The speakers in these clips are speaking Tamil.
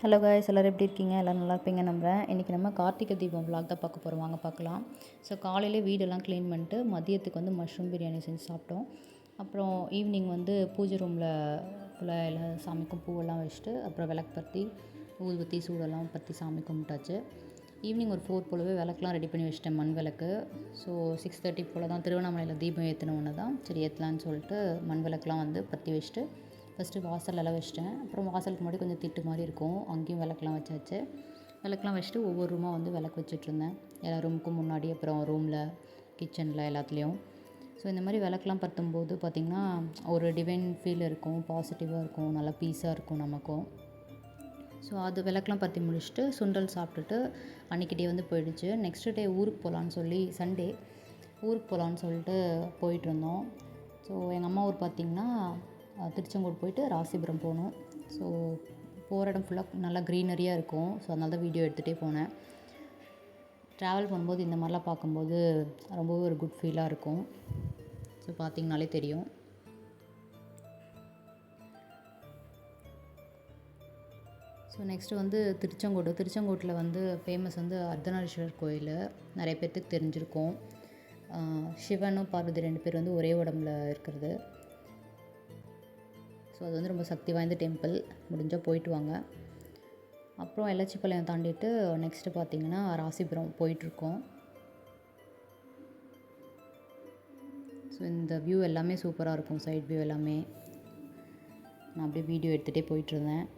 ஹலோ காய்ஸ், எல்லோரும் எப்படி இருக்கீங்க? எல்லோரும் நல்லா இருப்பீங்க நம்புகிறேன். இன்றைக்கி நம்ம கார்த்திகை தீபம் விலாக் தான் பார்க்க போகிறோம். வாங்க பார்க்கலாம். ஸோ காலையிலே வீடெல்லாம் க்ளீன் பண்ணிட்டு மதியத்துக்கு வந்து மஷ்ரூம் பிரியாணி செஞ்சு சாப்பிட்டோம். அப்புறம் ஈவினிங் வந்து பூஜை ரூமில் ஃபுல்லாக எல்லாம் சாமிக்கும் பூவெல்லாம் வச்சுட்டு அப்புறம் விளக்கு பற்றி ஊதுபத்தி சூடெல்லாம் பற்றி சாமி கும்பிட்டாச்சு. ஈவினிங் ஒரு 4 போலவே விளக்குலாம் ரெடி பண்ணி வச்சுட்டேன், மண் விளக்கு. ஸோ 6:30 போல் தான் திருவண்ணாமலையில் தீபம் ஏற்றினோன்னு தான் சரி ஏற்றலான்னு சொல்லிட்டு மண் விளக்குலாம் வந்து பற்றி வச்சுட்டு ஃபஸ்ட்டு வாசலெல்லாம் வச்சிட்டேன். அப்புறம் வாசலுக்கு முன்னாடி கொஞ்சம் திட்டு மாதிரி இருக்கும், அங்கேயும் விளக்குலாம் வச்சாச்சு. விளக்குலாம் வச்சுட்டு ஒவ்வொரு ரூமாக வந்து விளக்கு வச்சுட்ருந்தேன். எல்லா ரூமுக்கும் முன்னாடி, அப்புறம் ரூமில், கிச்சனில் எல்லாத்துலேயும். ஸோ இந்த மாதிரி விளக்குலாம் பற்றும்போது பார்த்திங்கன்னா ஒரு டிவைன் ஃபீல் இருக்கும், பாசிட்டிவாக இருக்கும், நல்லா பீஸாக இருக்கும் நமக்கும். ஸோ அது விளக்குலாம் பற்றி முடிச்சுட்டு சுண்டல் சாப்பிட்டுட்டு அன்றைக்கி டே வந்து போயிடுச்சு. நெக்ஸ்ட் டே ஊருக்கு போகலான்னு சொல்லி சண்டே ஊருக்கு போகலான்னு சொல்லிட்டு போயிட்டுருந்தோம். ஸோ எங்கள் அம்மா ஊர் பார்த்திங்கன்னா திருச்செங்கோடு போயிட்டு ராசிபுரம் போனோம். ஸோ போகிற இடம் ஃபுல்லாக நல்லா க்ரீனரியாக இருக்கும். ஸோ அதனால தான் வீடியோ எடுத்துகிட்டே போனேன். ட்ராவல் பண்ணும்போது இந்த மாதிரிலாம் பார்க்கும்போது ரொம்பவே ஒரு குட் ஃபீலாக இருக்கும். ஸோ பார்த்திங்கனாலே தெரியும். ஸோ நெக்ஸ்ட்டு வந்து திருச்செங்கோட்டில் வந்து ஃபேமஸ் வந்து அர்த்தநாரீஸ்வரர் கோயில். நிறைய பேர்த்துக்கு தெரிஞ்சிருக்கும். சிவனும் பார்வதி 2 பேர் வந்து ஒரே உடம்புல இருக்கிறது. ஸோ அது வந்து ரொம்ப சக்தி வாய்ந்த டெம்பிள். முடிஞ்சால் போயிட்டு வாங்க. அப்புறம் எலச்சிபாளையம் தாண்டிட்டு நெக்ஸ்ட்டு பார்த்திங்கன்னா ராசிபுரம் போயிட்டுருக்கோம். ஸோ இந்த வியூ எல்லாமே சூப்பராக இருக்கும், சைட் வியூ எல்லாமே. நான் அப்படியே வீடியோ எடுத்துகிட்டே போயிட்டுருந்தேன்.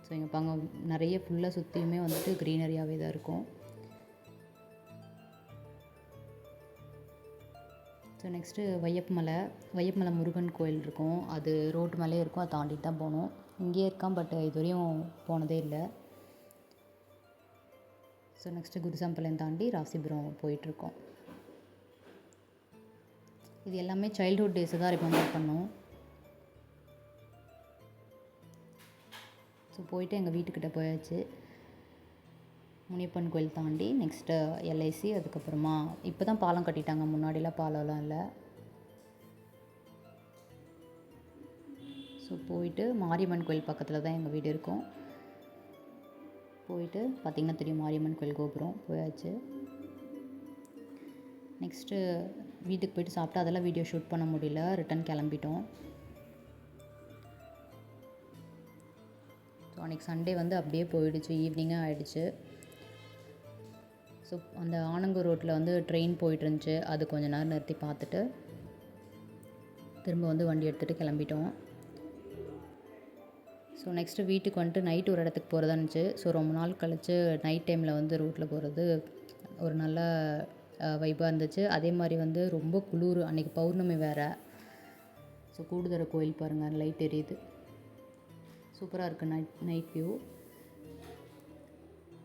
ஸோ இங்கே பாங்க, நிறைய ஃபுல்லாக சுற்றியுமே வந்துட்டு க்ரீனரியாகவே தான் இருக்கும். ஸோ நெக்ஸ்ட்டு வையப்பமலை முருகன் கோயில் இருக்கும். அது ரோட்டு மேலே இருக்கும், அதை தாண்டிட்டு தான் போகணும். இங்கேயே இருக்கான், பட் இதுவரையும் போனதே இல்லை. ஸோ நெக்ஸ்ட்டு குருசாம்பாளையம் தாண்டி ராசிபுரம் போயிட்டுருக்கோம். இது எல்லாமே சைல்ட்ஹுட் டேஸை தான் ரிமெம்பர் பண்ணோம். ஸோ போயிட்டு எங்கள் வீட்டுக்கிட்ட போயாச்சு. முனியப்பன் கோயில் தாண்டி நெக்ஸ்ட்டு எல்ஐசி, அதுக்கப்புறமா இப்போ தான் பாலம் கட்டிட்டாங்க, முன்னாடிலாம் பாலம்லாம் இல்லை. ஸோ போயிட்டு மாரியம்மன் கோயில் பக்கத்தில் தான் எங்கள் வீடு இருக்கும். போயிட்டு பார்த்திங்கன்னா தெரியும், மாரியம்மன் கோயில் கோபுரம் போயாச்சு. நெக்ஸ்ட்டு வீட்டுக்கு போயிட்டு சாப்பிட்டு அதெல்லாம் வீடியோ ஷூட் பண்ண முடியல, ரிட்டன் கிளம்பிட்டோம். ஸோ அன்றைக்கி சண்டே வந்து அப்படியே போயிடுச்சு, ஈவினிங்காக ஆகிடுச்சு. ஸோ அந்த ஆனங்கூர் ரோட்டில் வந்து ட்ரெயின் போயிட்டுருந்துச்சு, அது கொஞ்சம் நேரம் நிறுத்தி பார்த்துட்டு திரும்ப வந்து வண்டி எடுத்துகிட்டு கிளம்பிட்டோம். ஸோ நெக்ஸ்ட்டு வீட்டுக்கு வந்துட்டு நைட்டு ஒரு இடத்துக்கு போகிறதா இருந்துச்சு. ஸோ ரொம்ப நாள் கழித்து நைட் டைமில் வந்து ரோட்டில் போகிறது ஒரு நல்ல வைப்பாக இருந்துச்சு. அதே மாதிரி வந்து ரொம்ப குளிர், அன்றைக்கி பௌர்ணமி வேறு. ஸோ கூடுதர கோயில் பாருங்கள், லைட் எரியுது, சூப்பராக இருக்குது நைட் வியூ.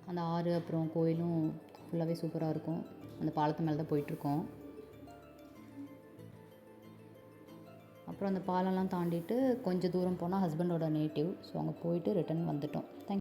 அந்த ஆறு அப்புறம் கோயிலும் ஃபுல்லாகவே சூப்பராக இருக்கும். அந்த பாலத்து மேலே தான் போயிட்டுருக்கோம். அப்புறம் அந்த பாலம்லாம் தாண்டிட்டு கொஞ்சம் தூரம் போனால் ஹஸ்பண்டோட நேட்டிவ். ஸோ அங்கே போயிட்டு ரிட்டன் வந்துட்டோம். தேங்க்யூ.